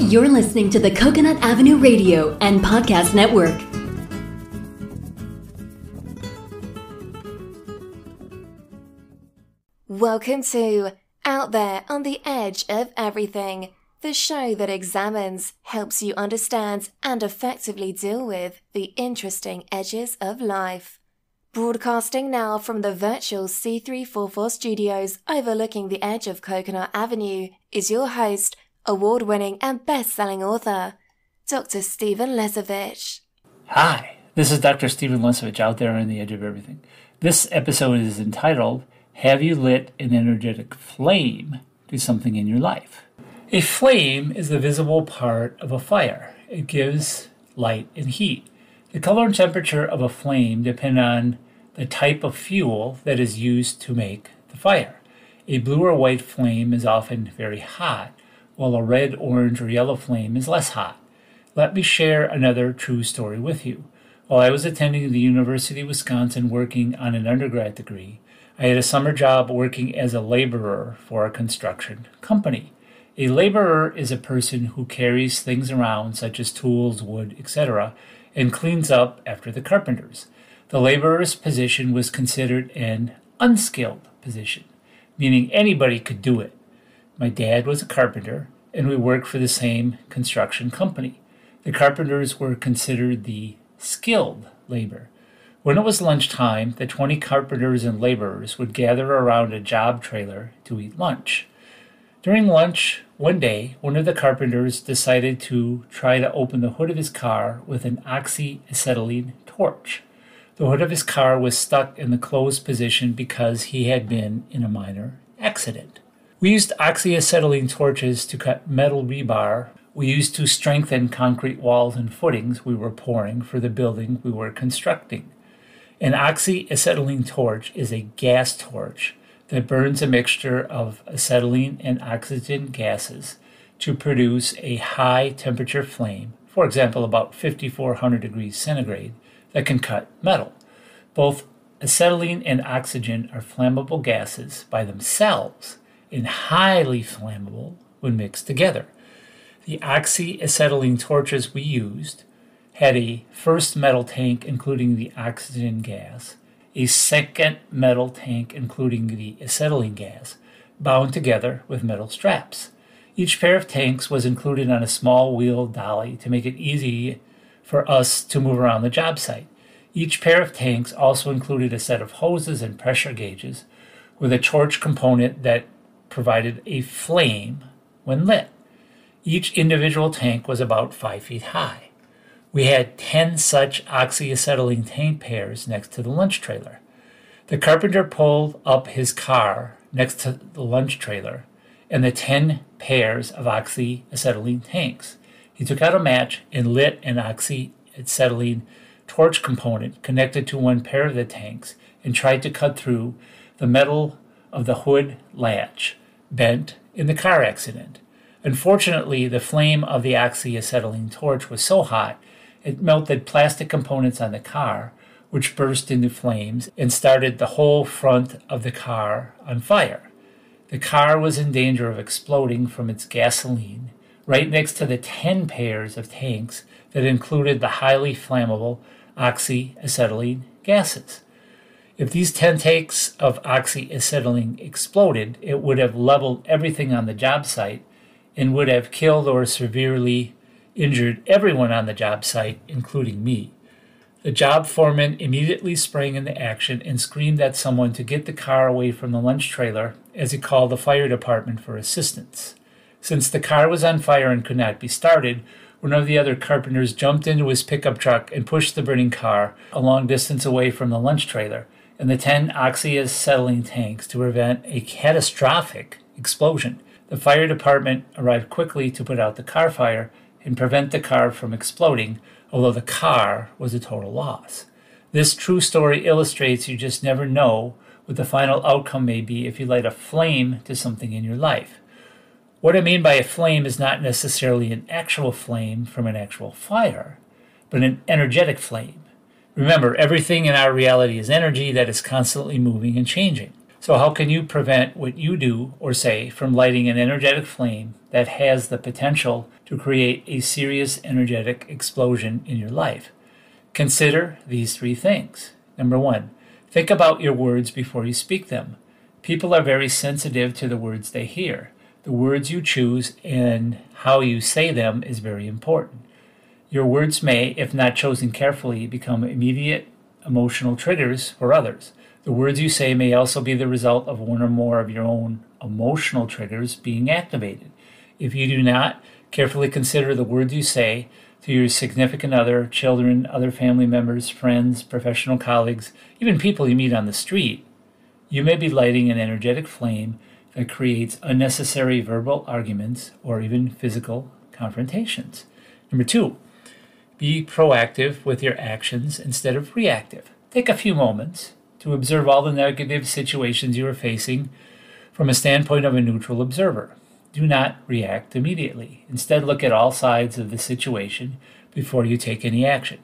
You're listening to the Coconut Avenue Radio and Podcast Network. Welcome to Out There on the Edge of Everything, the show that examines, helps you understand, and effectively deal with the interesting edges of life. Broadcasting now from the virtual C344 studios overlooking the edge of Coconut Avenue is your host, award-winning and best-selling author, Dr. Stephen Lesavich. Hi, this is Dr. Stephen Lesavich, out there on the edge of everything. This episode is entitled, Have You Lit an Energetic Flame to Something in Your Life? A flame is the visible part of a fire. It gives light and heat. The color and temperature of a flame depend on the type of fuel that is used to make the fire. A blue or white flame is often very hot, while a red, orange, or yellow flame is less hot. Let me share another true story with you. While I was attending the University of Wisconsin working on an undergrad degree, I had a summer job working as a laborer for a construction company. A laborer is a person who carries things around, such as tools, wood, etc., and cleans up after the carpenters. The laborer's position was considered an unskilled position, meaning anybody could do it. My dad was a carpenter, and we worked for the same construction company. The carpenters were considered the skilled labor. When it was lunchtime, the 20 carpenters and laborers would gather around a job trailer to eat lunch. During lunch, one day, one of the carpenters decided to try to open the hood of his car with an oxyacetylene torch. The hood of his car was stuck in the closed position because he had been in a minor accident. We used oxyacetylene torches to cut metal rebar we used to strengthen concrete walls and footings we were pouring for the building we were constructing. An oxyacetylene torch is a gas torch that burns a mixture of acetylene and oxygen gases to produce a high temperature flame, for example about 5,400 degrees centigrade, that can cut metal. Both acetylene and oxygen are flammable gases by themselves and highly flammable when mixed together. The oxyacetylene torches we used had a first metal tank including the oxygen gas, a second metal tank including the acetylene gas, bound together with metal straps. Each pair of tanks was included on a small wheel dolly to make it easy for us to move around the job site. Each pair of tanks also included a set of hoses and pressure gauges with a torch component that provided a flame when lit. Each individual tank was about 5 feet high. We had 10 such oxyacetylene tank pairs next to the lunch trailer. The carpenter pulled up his car next to the lunch trailer and the 10 pairs of oxyacetylene tanks. He took out a match and lit an oxyacetylene torch component connected to one pair of the tanks and tried to cut through the metal of the hood latch, bent in the car accident. Unfortunately, the flame of the oxyacetylene torch was so hot it melted plastic components on the car, which burst into flames and started the whole front of the car on fire. The car was in danger of exploding from its gasoline right next to the 10 pairs of tanks that included the highly flammable oxyacetylene gases. If these 10 tanks of oxyacetylene exploded, it would have leveled everything on the job site and would have killed or severely injured everyone on the job site, including me. The job foreman immediately sprang into action and screamed at someone to get the car away from the lunch trailer as he called the fire department for assistance. Since the car was on fire and could not be started, one of the other carpenters jumped into his pickup truck and pushed the burning car a long distance away from the lunch trailer and the 10 oxyacetylene tanks to prevent a catastrophic explosion. The fire department arrived quickly to put out the car fire and prevent the car from exploding, although the car was a total loss. This true story illustrates you just never know what the final outcome may be if you light a flame to something in your life. What I mean by a flame is not necessarily an actual flame from an actual fire, but an energetic flame. Remember, everything in our reality is energy that is constantly moving and changing. So how can you prevent what you do or say from lighting an energetic flame that has the potential to create a serious energetic explosion in your life? Consider these 3 things. Number 1, think about your words before you speak them. People are very sensitive to the words they hear. The words you choose and how you say them is very important. Your words may, if not chosen carefully, become immediate emotional triggers for others. The words you say may also be the result of one or more of your own emotional triggers being activated. If you do not carefully consider the words you say to your significant other, children, other family members, friends, professional colleagues, even people you meet on the street, you may be lighting an energetic flame that creates unnecessary verbal arguments or even physical confrontations. Number 2, be proactive with your actions instead of reactive. Take a few moments to observe all the negative situations you are facing from a standpoint of a neutral observer. Do not react immediately. Instead, look at all sides of the situation before you take any action.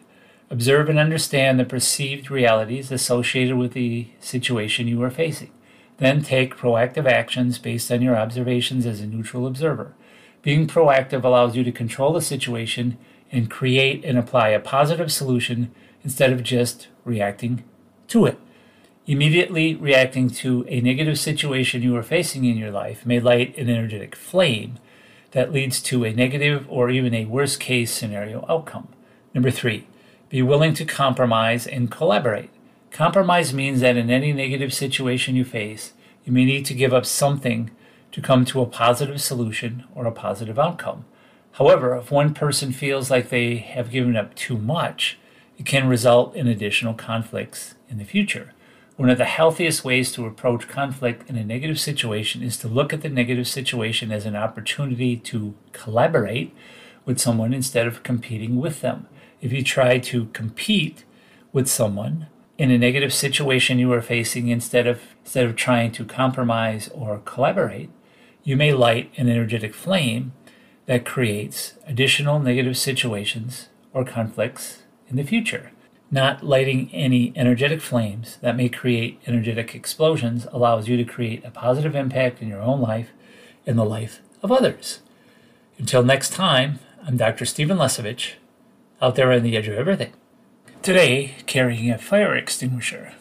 Observe and understand the perceived realities associated with the situation you are facing. Then take proactive actions based on your observations as a neutral observer. Being proactive allows you to control the situation and create and apply a positive solution instead of just reacting to it. Immediately reacting to a negative situation you are facing in your life may light an energetic flame that leads to a negative or even a worst-case scenario outcome. Number 3, be willing to compromise and collaborate. Compromise means that in any negative situation you face, you may need to give up something to come to a positive solution or a positive outcome. However, if one person feels like they have given up too much, it can result in additional conflicts in the future. One of the healthiest ways to approach conflict in a negative situation is to look at the negative situation as an opportunity to collaborate with someone instead of competing with them. If you try to compete with someone in a negative situation you are facing instead of trying to compromise or collaborate, you may light an energetic flame that creates additional negative situations or conflicts in the future. Not lighting any energetic flames that may create energetic explosions allows you to create a positive impact in your own life and the life of others. Until next time, I'm Dr. Stephen Lesavich, out there on the edge of everything. Today, carrying a fire extinguisher.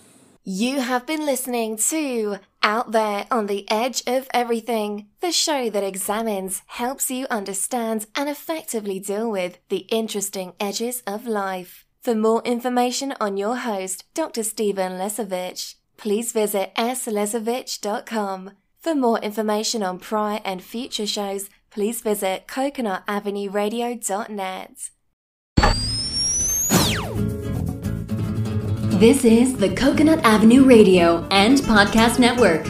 You have been listening to Out There on the Edge of Everything, the show that examines, helps you understand, and effectively deal with the interesting edges of life. For more information on your host, Dr. Stephen Lesavich, please visit slesavich.com. For more information on prior and future shows, please visit coconutavenueradio.net. This is the Coconut Avenue Radio and Podcast Network.